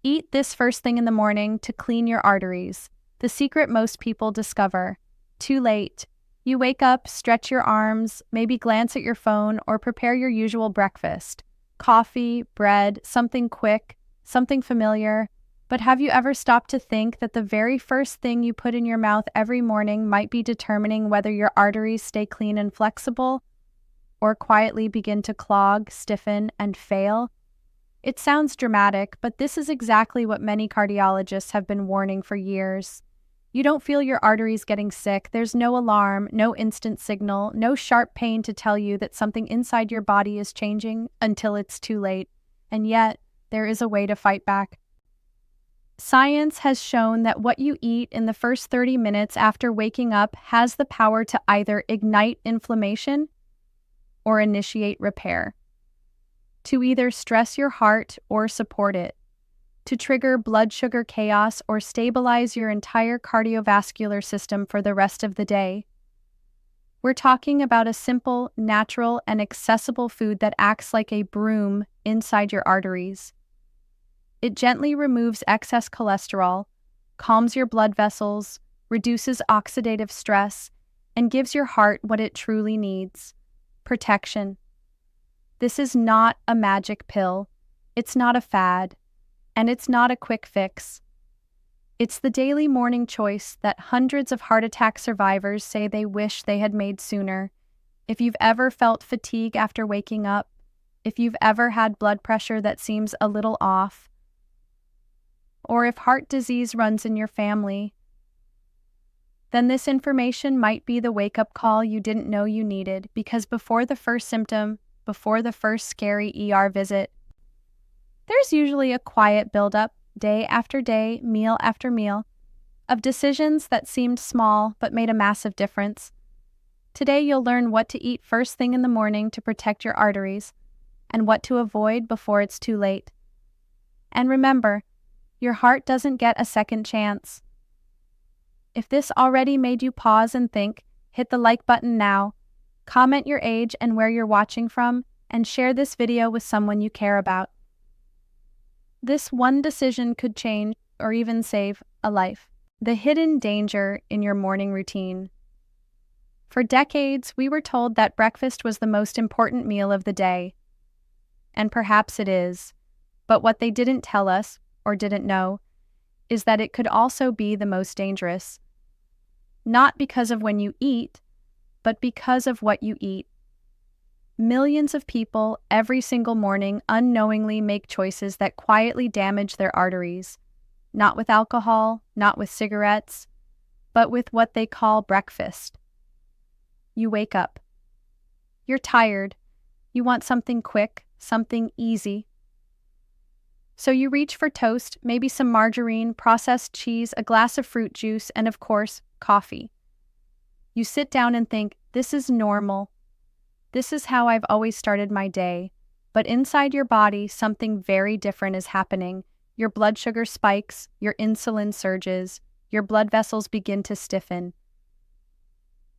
Eat this first thing in the morning to clean your arteries. The secret most people discover. Too late. You wake up, stretch your arms, maybe glance at your phone, or prepare your usual breakfast. Coffee, bread, something quick, something familiar. But have you ever stopped to think that the very first thing you put in your mouth every morning might be determining whether your arteries stay clean and flexible, or quietly begin to clog, stiffen, and fail? It sounds dramatic, but this is exactly what many cardiologists have been warning for years. You don't feel your arteries getting sick. There's no alarm, no instant signal, no sharp pain to tell you that something inside your body is changing until it's too late. And yet, there is a way to fight back. Science has shown that what you eat in the first 30 minutes after waking up has the power to either ignite inflammation or initiate repair, to either stress your heart or support it, to trigger blood sugar chaos or stabilize your entire cardiovascular system for the rest of the day. We're talking about a simple, natural, and accessible food that acts like a broom inside your arteries. It gently removes excess cholesterol, calms your blood vessels, reduces oxidative stress, and gives your heart what it truly needs: protection. This is not a magic pill, it's not a fad, and it's not a quick fix. It's the daily morning choice that hundreds of heart attack survivors say they wish they had made sooner. If you've ever felt fatigue after waking up, if you've ever had blood pressure that seems a little off, or if heart disease runs in your family, then this information might be the wake-up call you didn't know you needed, because before the first symptom, before the first scary ER visit, there's usually a quiet buildup, day after day, meal after meal, of decisions that seemed small but made a massive difference. Today you'll learn what to eat first thing in the morning to protect your arteries, and what to avoid before it's too late. And remember, your heart doesn't get a second chance. If this already made you pause and think, hit the like button now, comment your age and where you're watching from, and share this video with someone you care about. This one decision could change or even save a life. The hidden danger in your morning routine. For decades, we were told that breakfast was the most important meal of the day. And perhaps it is. But what they didn't tell us, or didn't know, is that it could also be the most dangerous. Not because of when you eat, but because of what you eat. Millions of people every single morning unknowingly make choices that quietly damage their arteries, not with alcohol, not with cigarettes, but with what they call breakfast. You wake up. You're tired. You want something quick, something easy. So you reach for toast, maybe some margarine, processed cheese, a glass of fruit juice, and of course, coffee. You sit down and think, this is normal. This is how I've always started my day. But inside your body, something very different is happening. Your blood sugar spikes, your insulin surges, your blood vessels begin to stiffen.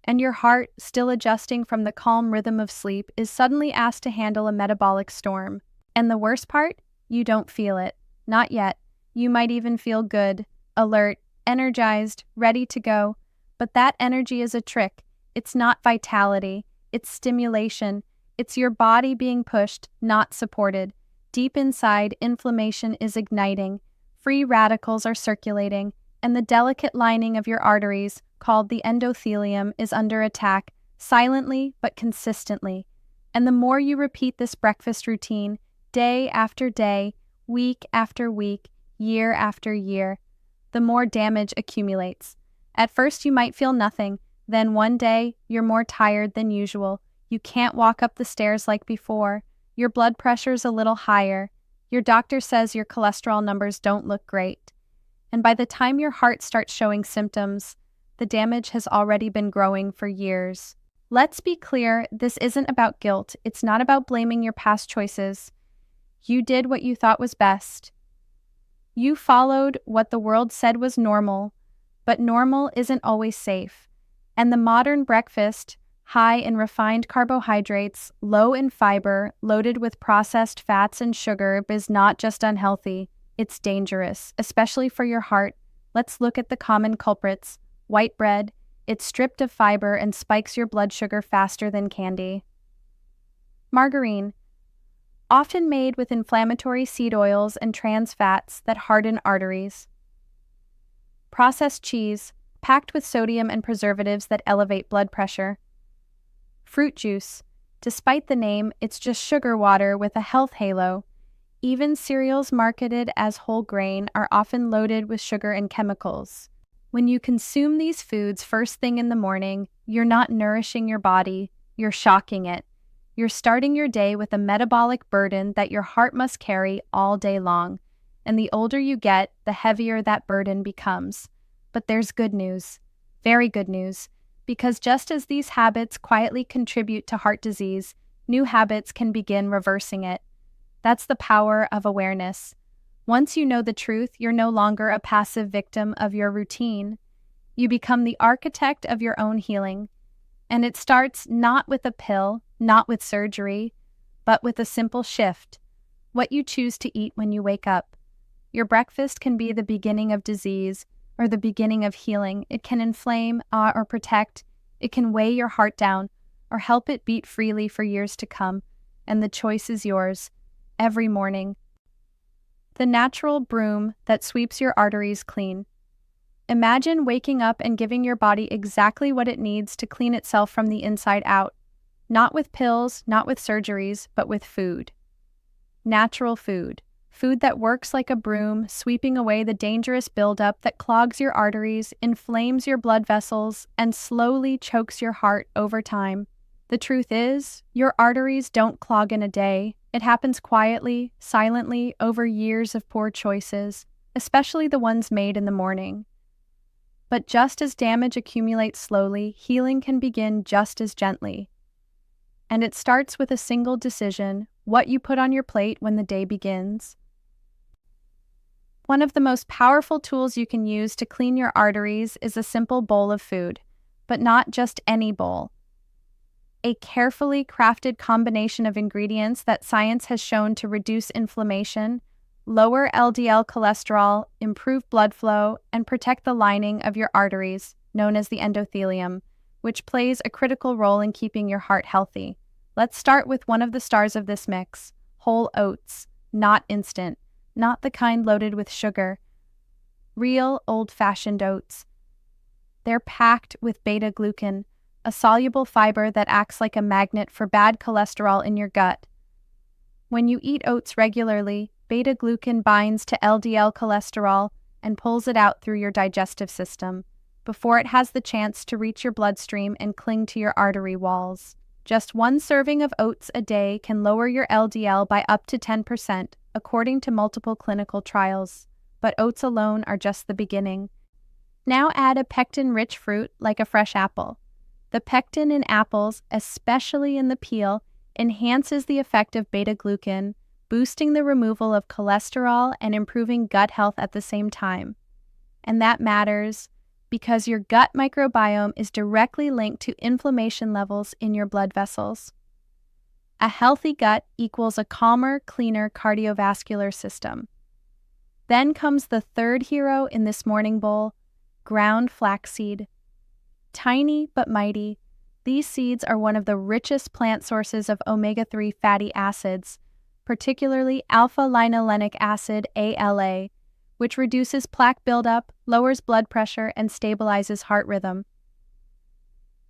And your heart, still adjusting from the calm rhythm of sleep, is suddenly asked to handle a metabolic storm. And the worst part? You don't feel it. Not yet. You might even feel good, alert, energized, ready to go. But that energy is a trick. It's not vitality. It's stimulation. It's your body being pushed, not supported. Deep inside, inflammation is igniting. Free radicals are circulating. And the delicate lining of your arteries, called the endothelium, is under attack, silently but consistently. And the more you repeat this breakfast routine, day after day, week after week, year after year, the more damage accumulates. At first you might feel nothing, then one day you're more tired than usual. You can't walk up the stairs like before. Your blood pressure's a little higher. Your doctor says your cholesterol numbers don't look great. And by the time your heart starts showing symptoms, the damage has already been growing for years. Let's be clear, this isn't about guilt. It's not about blaming your past choices. You did what you thought was best. You followed what the world said was normal, but normal isn't always safe. And the modern breakfast, high in refined carbohydrates, low in fiber, loaded with processed fats and sugar, is not just unhealthy. It's dangerous, especially for your heart. Let's look at the common culprits. White bread. It's stripped of fiber and spikes your blood sugar faster than candy. Margarine. Often made with inflammatory seed oils and trans fats that harden arteries. Processed cheese, packed with sodium and preservatives that elevate blood pressure. Fruit juice. Despite the name, it's just sugar water with a health halo. Even cereals marketed as whole grain are often loaded with sugar and chemicals. When you consume these foods first thing in the morning, you're not nourishing your body, you're shocking it. You're starting your day with a metabolic burden that your heart must carry all day long. And the older you get, the heavier that burden becomes. But there's good news, very good news, because just as these habits quietly contribute to heart disease, new habits can begin reversing it. That's the power of awareness. Once you know the truth, you're no longer a passive victim of your routine. You become the architect of your own healing. And it starts not with a pill, not with surgery, but with a simple shift. What you choose to eat when you wake up. Your breakfast can be the beginning of disease or the beginning of healing. It can inflame or protect. It can weigh your heart down or help it beat freely for years to come. And the choice is yours. Every morning. The natural broom that sweeps your arteries clean. Imagine waking up and giving your body exactly what it needs to clean itself from the inside out. Not with pills, not with surgeries, but with food. Natural food. Food that works like a broom, sweeping away the dangerous buildup that clogs your arteries, inflames your blood vessels, and slowly chokes your heart over time. The truth is, your arteries don't clog in a day. It happens quietly, silently, over years of poor choices, especially the ones made in the morning. But just as damage accumulates slowly, healing can begin just as gently. And it starts with a single decision: what you put on your plate when the day begins. One of the most powerful tools you can use to clean your arteries is a simple bowl of food, but not just any bowl. A carefully crafted combination of ingredients that science has shown to reduce inflammation, lower LDL cholesterol, improve blood flow, and protect the lining of your arteries, known as the endothelium, which plays a critical role in keeping your heart healthy. Let's start with one of the stars of this mix: whole oats, not instant, not the kind loaded with sugar. Real, old-fashioned oats. They're packed with beta-glucan, a soluble fiber that acts like a magnet for bad cholesterol in your gut. When you eat oats regularly, beta-glucan binds to LDL cholesterol and pulls it out through your digestive system before it has the chance to reach your bloodstream and cling to your artery walls. Just one serving of oats a day can lower your LDL by up to 10%, according to multiple clinical trials. But oats alone are just the beginning. Now add a pectin-rich fruit like a fresh apple. The pectin in apples, especially in the peel, enhances the effect of beta-glucan, boosting the removal of cholesterol and improving gut health at the same time. And that matters because your gut microbiome is directly linked to inflammation levels in your blood vessels. A healthy gut equals a calmer, cleaner cardiovascular system. Then comes the third hero in this morning bowl: ground flaxseed. Tiny but mighty, these seeds are one of the richest plant sources of omega-3 fatty acids, particularly alpha-linolenic acid (ALA), which reduces plaque buildup, lowers blood pressure, and stabilizes heart rhythm.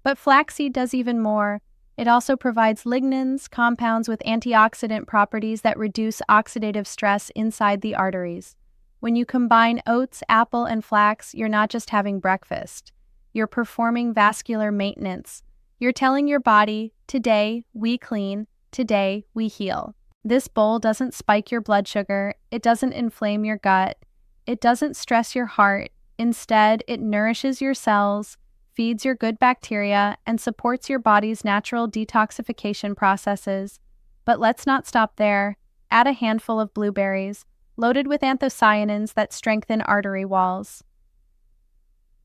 But flaxseed does even more. It also provides lignans, compounds with antioxidant properties that reduce oxidative stress inside the arteries. When you combine oats, apple, and flax, you're not just having breakfast. You're performing vascular maintenance. You're telling your body, today we clean, today we heal. This bowl doesn't spike your blood sugar. It doesn't inflame your gut. It doesn't stress your heart. Instead, it nourishes your cells, feeds your good bacteria, and supports your body's natural detoxification processes. But let's not stop there. Add a handful of blueberries, loaded with anthocyanins that strengthen artery walls.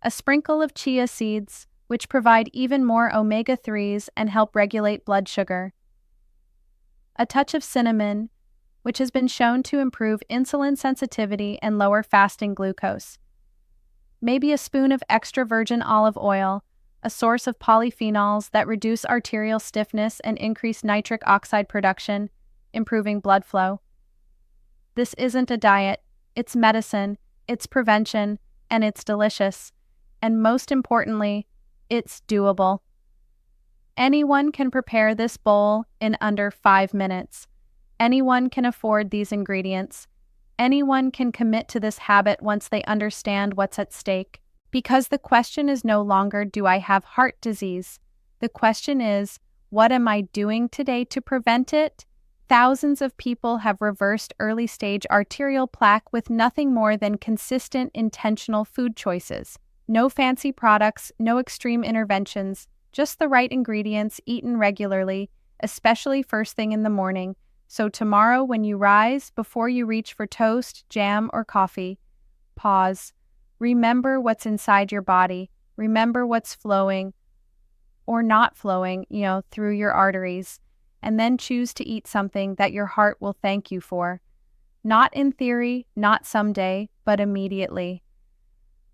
A sprinkle of chia seeds, which provide even more omega-3s and help regulate blood sugar. A touch of cinnamon, which has been shown to improve insulin sensitivity and lower fasting glucose. Maybe a spoon of extra virgin olive oil, a source of polyphenols that reduce arterial stiffness and increase nitric oxide production, improving blood flow. This isn't a diet, it's medicine, it's prevention, and it's delicious. And most importantly, it's doable. Anyone can prepare this bowl in under 5 minutes. Anyone can afford these ingredients. Anyone can commit to this habit once they understand what's at stake. Because the question is no longer, do I have heart disease? The question is, what am I doing today to prevent it? Thousands of people have reversed early-stage arterial plaque with nothing more than consistent, intentional food choices. No fancy products, no extreme interventions, just the right ingredients eaten regularly, especially first thing in the morning. So tomorrow when you rise, before you reach for toast, jam, or coffee, pause. Remember what's inside your body. Remember what's flowing or not flowing, through your arteries. And then choose to eat something that your heart will thank you for. Not in theory, not someday, but immediately.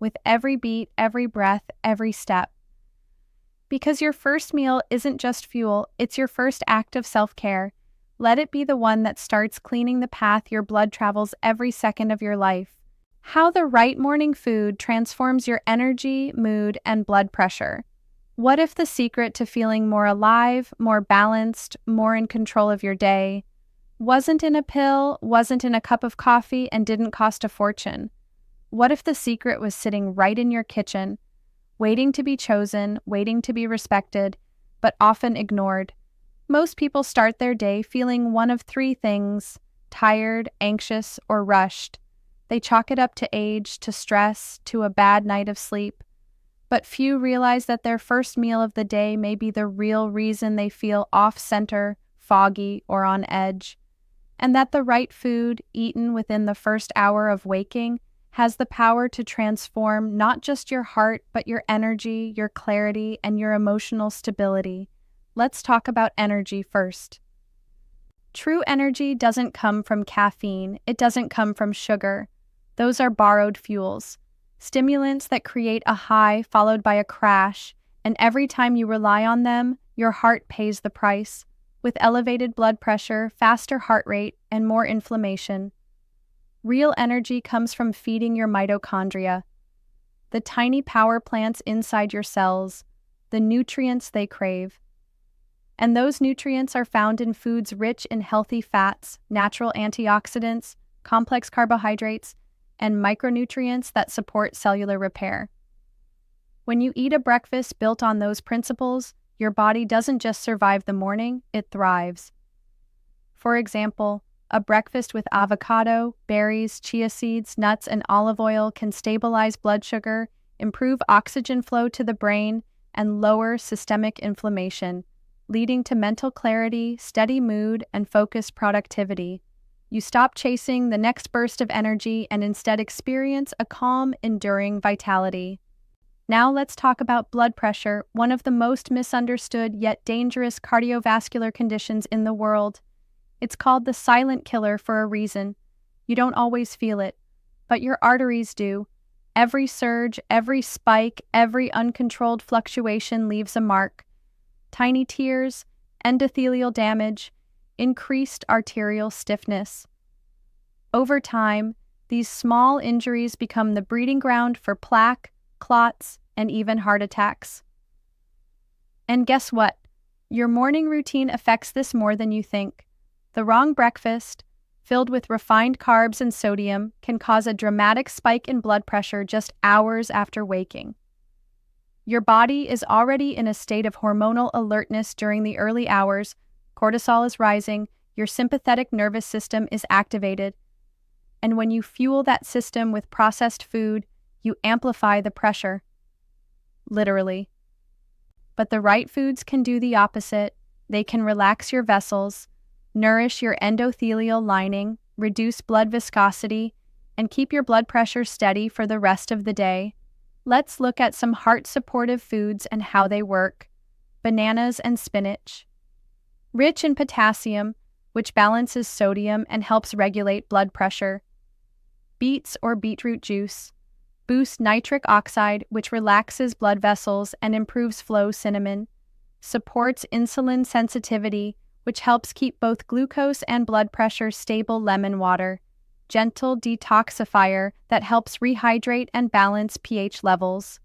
With every beat, every breath, every step. Because your first meal isn't just fuel, it's your first act of self-care. Let it be the one that starts cleaning the path your blood travels every second of your life. How the right morning food transforms your energy, mood, and blood pressure. What if the secret to feeling more alive, more balanced, more in control of your day wasn't in a pill, wasn't in a cup of coffee, and didn't cost a fortune? What if the secret was sitting right in your kitchen, waiting to be chosen, waiting to be respected, but often ignored? Most people start their day feeling one of 3 things: tired, anxious, or rushed. They chalk it up to age, to stress, to a bad night of sleep. But few realize that their first meal of the day may be the real reason they feel off-center, foggy, or on edge. And that the right food, eaten within the first hour of waking, has the power to transform not just your heart, but your energy, your clarity, and your emotional stability. Let's talk about energy first. True energy doesn't come from caffeine. It doesn't come from sugar. Those are borrowed fuels. Stimulants that create a high followed by a crash, and every time you rely on them, your heart pays the price, with elevated blood pressure, faster heart rate, and more inflammation. Real energy comes from feeding your mitochondria, the tiny power plants inside your cells, the nutrients they crave. And those nutrients are found in foods rich in healthy fats, natural antioxidants, complex carbohydrates, and micronutrients that support cellular repair. When you eat a breakfast built on those principles, your body doesn't just survive the morning, it thrives. For example, a breakfast with avocado, berries, chia seeds, nuts, and olive oil can stabilize blood sugar, improve oxygen flow to the brain, and lower systemic inflammation, leading to mental clarity, steady mood, and focused productivity. You stop chasing the next burst of energy and instead experience a calm, enduring vitality. Now let's talk about blood pressure, one of the most misunderstood yet dangerous cardiovascular conditions in the world. It's called the silent killer for a reason. You don't always feel it, but your arteries do. Every surge, every spike, every uncontrolled fluctuation leaves a mark. Tiny tears, endothelial damage, increased arterial stiffness. Over time, these small injuries become the breeding ground for plaque, clots, and even heart attacks. And guess what? Your morning routine affects this more than you think. The wrong breakfast, filled with refined carbs and sodium, can cause a dramatic spike in blood pressure just hours after waking. Your body is already in a state of hormonal alertness during the early hours, cortisol is rising, your sympathetic nervous system is activated, and when you fuel that system with processed food, you amplify the pressure. Literally. But the right foods can do the opposite. They can relax your vessels, nourish your endothelial lining, reduce blood viscosity, and keep your blood pressure steady for the rest of the day. Let's look at some heart-supportive foods and how they work. Bananas and spinach. Rich in potassium, which balances sodium and helps regulate blood pressure. Beets or beetroot juice boosts nitric oxide, which relaxes blood vessels and improves flow. Cinnamon supports insulin sensitivity, which helps keep both glucose and blood pressure stable. Lemon water, gentle detoxifier that helps rehydrate and balance pH levels.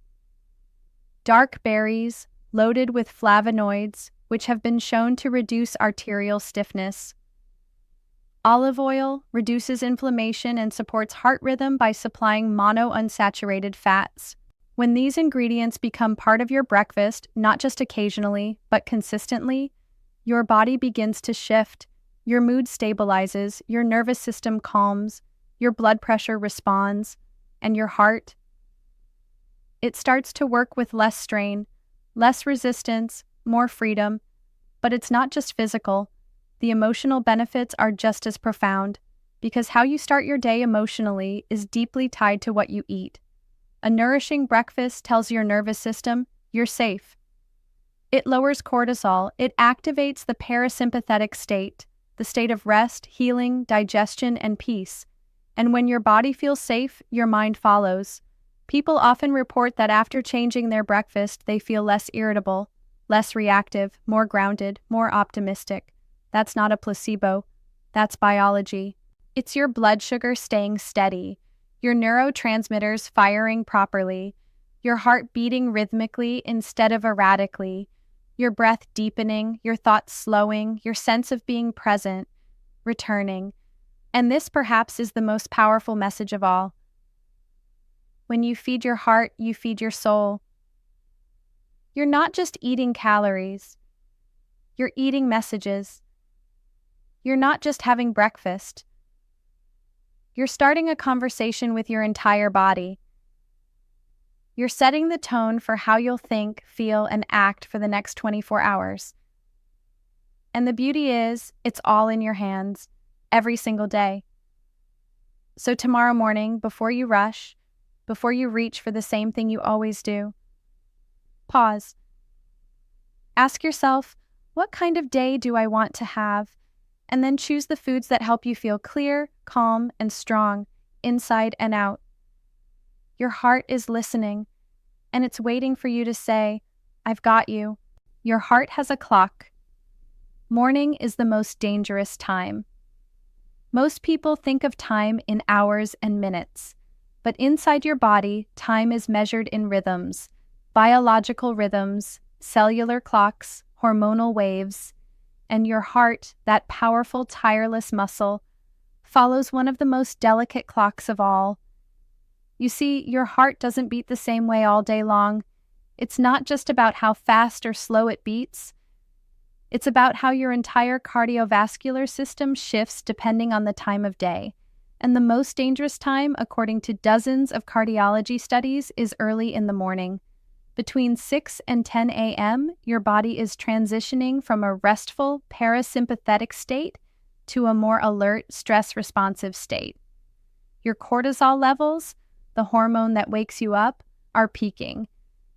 Dark berries, loaded with flavonoids, which have been shown to reduce arterial stiffness. Olive oil reduces inflammation and supports heart rhythm by supplying monounsaturated fats. When these ingredients become part of your breakfast, not just occasionally, but consistently, your body begins to shift, your mood stabilizes, your nervous system calms, your blood pressure responds, and your heart, it starts to work with less strain, less resistance, more freedom. But it's not just physical. The emotional benefits are just as profound, because how you start your day emotionally is deeply tied to what you eat. A nourishing breakfast tells your nervous system you're safe. It lowers cortisol, it activates the parasympathetic state, the state of rest, healing, digestion, and peace. And when your body feels safe, your mind follows. People often report that after changing their breakfast, they feel less irritable, less reactive, more grounded, more optimistic. That's not a placebo. That's biology. It's your blood sugar staying steady, your neurotransmitters firing properly, your heart beating rhythmically instead of erratically, your breath deepening, your thoughts slowing, your sense of being present, returning. And this perhaps is the most powerful message of all. When you feed your heart, you feed your soul. You're not just eating calories. You're eating messages. You're not just having breakfast. You're starting a conversation with your entire body. You're setting the tone for how you'll think, feel, and act for the next 24 hours. And the beauty is, it's all in your hands, every single day. So tomorrow morning, before you rush, before you reach for the same thing you always do, pause. Ask yourself, what kind of day do I want to have? And then choose the foods that help you feel clear, calm, and strong, inside and out. Your heart is listening, and it's waiting for you to say, I've got you. Your heart has a clock. Morning is the most dangerous time. Most people think of time in hours and minutes, but inside your body, time is measured in rhythms, biological rhythms, cellular clocks, hormonal waves, and your heart, that powerful, tireless muscle, follows one of the most delicate clocks of all. You see, your heart doesn't beat the same way all day long. It's not just about how fast or slow it beats. It's about how your entire cardiovascular system shifts depending on the time of day. And the most dangerous time, according to dozens of cardiology studies, is early in the morning. Between 6 and 10 a.m., your body is transitioning from a restful, parasympathetic state to a more alert, stress-responsive state. Your cortisol levels, the hormone that wakes you up, are peaking.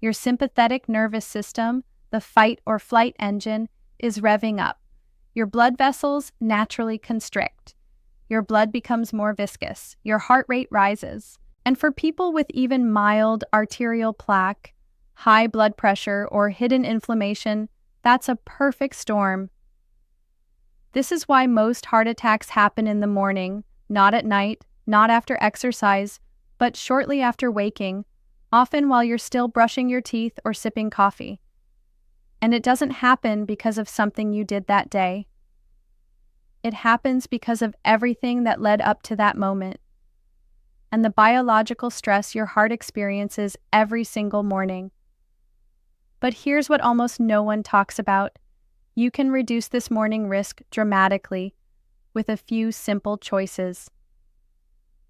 Your sympathetic nervous system, the fight or flight engine, is revving up. Your blood vessels naturally constrict. Your blood becomes more viscous. Your heart rate rises. And for people with even mild arterial plaque, high blood pressure, or hidden inflammation, that's a perfect storm. This is why most heart attacks happen in the morning, not at night, not after exercise, but shortly after waking, often while you're still brushing your teeth or sipping coffee. And it doesn't happen because of something you did that day. It happens because of everything that led up to that moment, and the biological stress your heart experiences every single morning. But here's what almost no one talks about. You can reduce this morning risk dramatically with a few simple choices.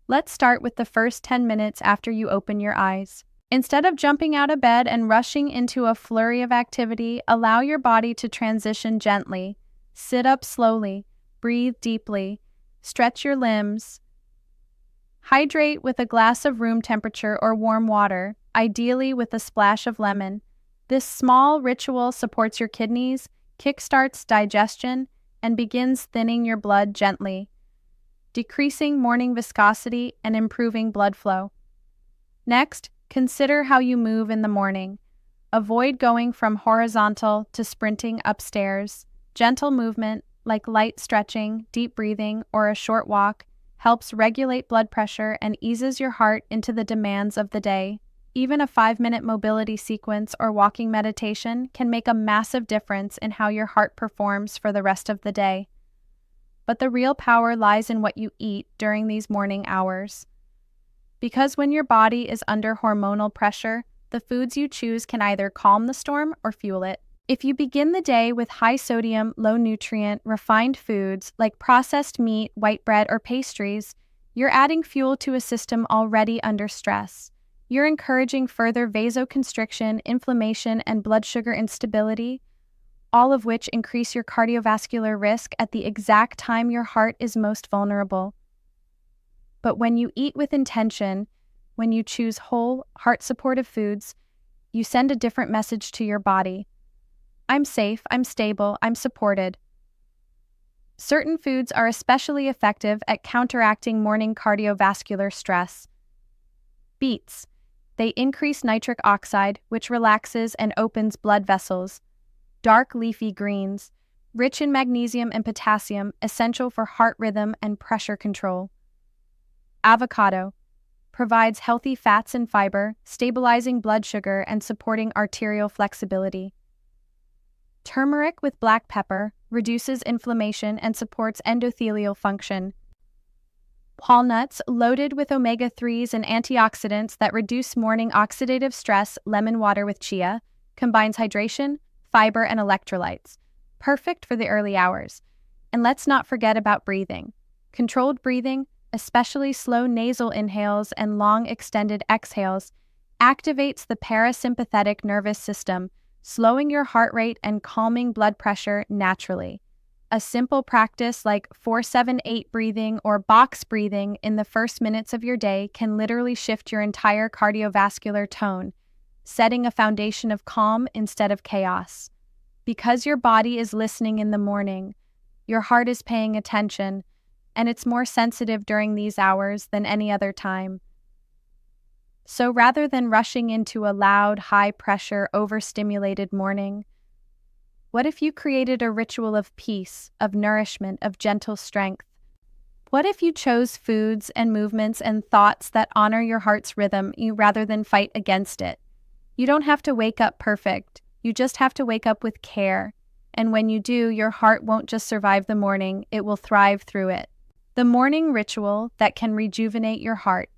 Let's start with the first 10 minutes after you open your eyes. Instead of jumping out of bed and rushing into a flurry of activity, allow your body to transition gently. Sit up slowly, breathe deeply, stretch your limbs. Hydrate with a glass of room temperature or warm water, ideally with a splash of lemon. This small ritual supports your kidneys, kickstarts digestion, and begins thinning your blood gently, decreasing morning viscosity and improving blood flow. Next, consider how you move in the morning. Avoid going from horizontal to sprinting upstairs. Gentle movement, like light stretching, deep breathing, or a short walk, helps regulate blood pressure and eases your heart into the demands of the day. Even a 5-minute mobility sequence or walking meditation can make a massive difference in how your heart performs for the rest of the day. But the real power lies in what you eat during these morning hours. Because when your body is under hormonal pressure, the foods you choose can either calm the storm or fuel it. If you begin the day with high-sodium, low-nutrient, refined foods like processed meat, white bread, or pastries, you're adding fuel to a system already under stress. You're encouraging further vasoconstriction, inflammation, and blood sugar instability, all of which increase your cardiovascular risk at the exact time your heart is most vulnerable. But when you eat with intention, when you choose whole, heart-supportive foods, you send a different message to your body. I'm safe, I'm stable, I'm supported. Certain foods are especially effective at counteracting morning cardiovascular stress. Beets. They increase nitric oxide, which relaxes and opens blood vessels. Dark leafy greens, rich in magnesium and potassium, essential for heart rhythm and pressure control. Avocado. Provides healthy fats and fiber, stabilizing blood sugar and supporting arterial flexibility. Turmeric with black pepper reduces inflammation and supports endothelial function. Walnuts, loaded with omega-3s and antioxidants that reduce morning oxidative stress. Lemon water with chia, combines hydration, fiber, and electrolytes. Perfect for the early hours. And let's not forget about breathing. Controlled breathing, especially slow nasal inhales and long extended exhales, activates the parasympathetic nervous system, slowing your heart rate and calming blood pressure naturally. A simple practice like 4-7-8 breathing or box breathing in the first minutes of your day can literally shift your entire cardiovascular tone, setting a foundation of calm instead of chaos. Because your body is listening in the morning, your heart is paying attention, and it's more sensitive during these hours than any other time. So rather than rushing into a loud, high-pressure, overstimulated morning, what if you created a ritual of peace, of nourishment, of gentle strength? What if you chose foods and movements and thoughts that honor your heart's rhythm rather than fight against it? You don't have to wake up perfect. You just have to wake up with care. And when you do, your heart won't just survive the morning, it will thrive through it. The morning ritual that can rejuvenate your heart.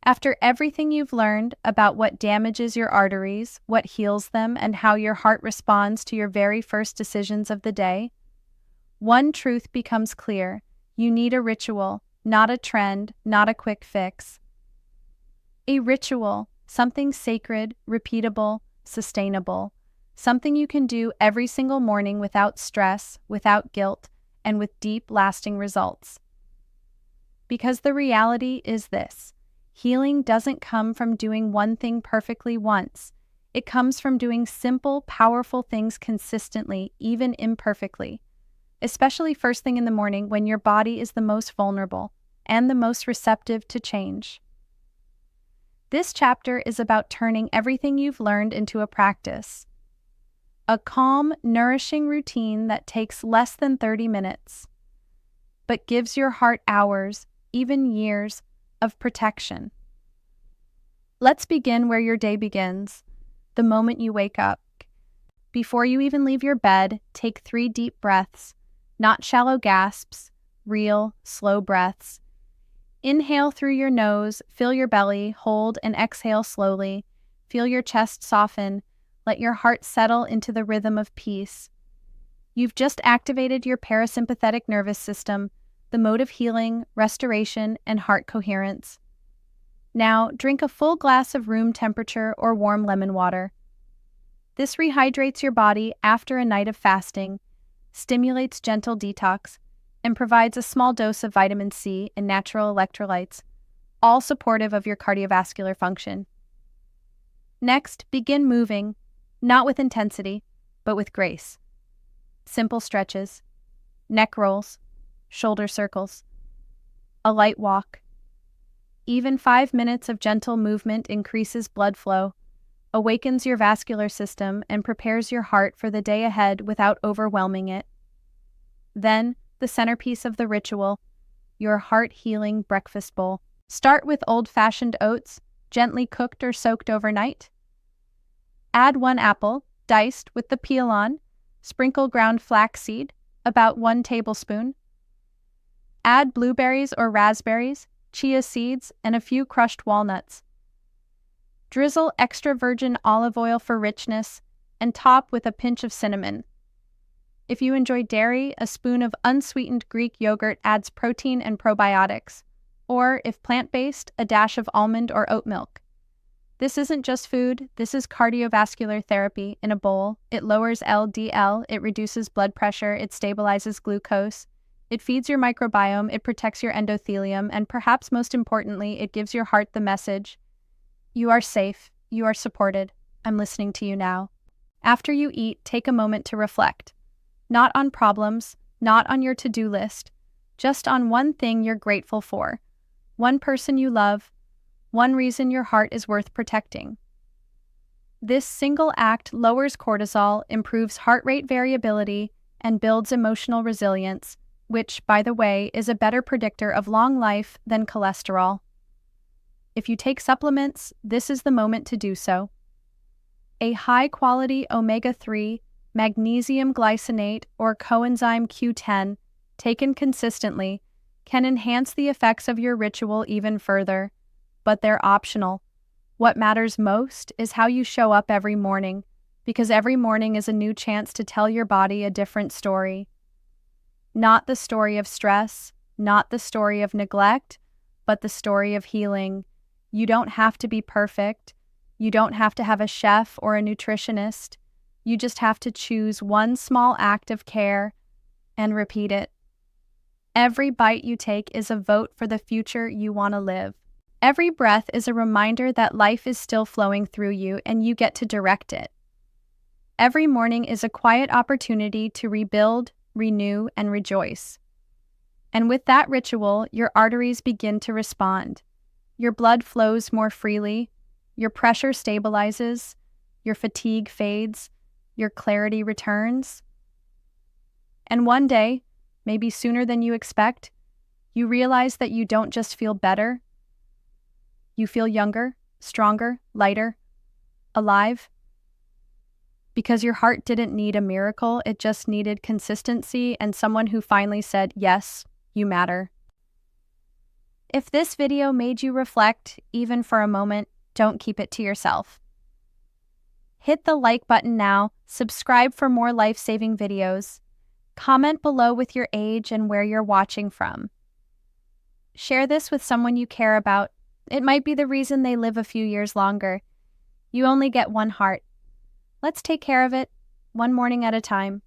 After everything you've learned about what damages your arteries, what heals them, and how your heart responds to your very first decisions of the day, one truth becomes clear. You need a ritual, not a trend, not a quick fix. A ritual, something sacred, repeatable, sustainable, something you can do every single morning without stress, without guilt, and with deep, lasting results. Because the reality is this. Healing doesn't come from doing one thing perfectly once. It comes from doing simple, powerful things consistently, even imperfectly. Especially first thing in the morning when your body is the most vulnerable and the most receptive to change. This chapter is about turning everything you've learned into a practice. A calm, nourishing routine that takes less than 30 minutes, but gives your heart hours, even years, of protection. Let's begin where your day begins, the moment you wake up. Before you even leave your bed, take 3 deep breaths, not shallow gasps, real, slow breaths. Inhale through your nose, fill your belly, hold and exhale slowly. Feel your chest soften. Let your heart settle into the rhythm of peace. You've just activated your parasympathetic nervous system, the mode of healing, restoration, and heart coherence. Now, drink a full glass of room temperature or warm lemon water. This rehydrates your body after a night of fasting, stimulates gentle detox, and provides a small dose of vitamin C and natural electrolytes, all supportive of your cardiovascular function. Next, begin moving, not with intensity, but with grace. Simple stretches. neck rolls, shoulder circles, a light walk. Even 5 minutes of gentle movement increases blood flow, awakens your vascular system, and prepares your heart for the day ahead without overwhelming it. Then, the centerpiece of the ritual, your heart-healing breakfast bowl. Start with old-fashioned oats, gently cooked or soaked overnight. Add 1 apple, diced with the peel on. Sprinkle ground flaxseed, about 1 tablespoon. Add blueberries or raspberries, chia seeds, and a few crushed walnuts. Drizzle extra virgin olive oil for richness, and top with a pinch of cinnamon. If you enjoy dairy, a spoon of unsweetened Greek yogurt adds protein and probiotics, or if plant-based, a dash of almond or oat milk. This isn't just food, this is cardiovascular therapy in a bowl. It lowers LDL, it reduces blood pressure, it stabilizes glucose, it feeds your microbiome, it protects your endothelium, and perhaps most importantly, it gives your heart the message: you are safe, you are supported, I'm listening to you now. After you eat, take a moment to reflect. Not on problems, not on your to-do list, just on one thing you're grateful for, one person you love, one reason your heart is worth protecting. This single act lowers cortisol, improves heart rate variability, and builds emotional resilience, which, by the way, is a better predictor of long life than cholesterol. If you take supplements, this is the moment to do so. A high-quality omega-3, magnesium glycinate, or coenzyme Q10, taken consistently, can enhance the effects of your ritual even further, but they're optional. What matters most is how you show up every morning, because every morning is a new chance to tell your body a different story. Not the story of stress, not the story of neglect, but the story of healing. You don't have to be perfect. You don't have to have a chef or a nutritionist. You just have to choose one small act of care and repeat it. Every bite you take is a vote for the future you want to live. Every breath is a reminder that life is still flowing through you and you get to direct it. Every morning is a quiet opportunity to rebuild, renew, and rejoice. And with that ritual, your arteries begin to respond. Your blood flows more freely, your pressure stabilizes, your fatigue fades, your clarity returns. And one day, maybe sooner than you expect, you realize that you don't just feel better, you feel younger, stronger, lighter, alive. Because your heart didn't need a miracle, it just needed consistency and someone who finally said, yes, you matter. If this video made you reflect, even for a moment, don't keep it to yourself. Hit the like button now, subscribe for more life-saving videos, comment below with your age and where you're watching from. Share this with someone you care about. It might be the reason they live a few years longer. You only get one heart. Let's take care of it, one morning at a time.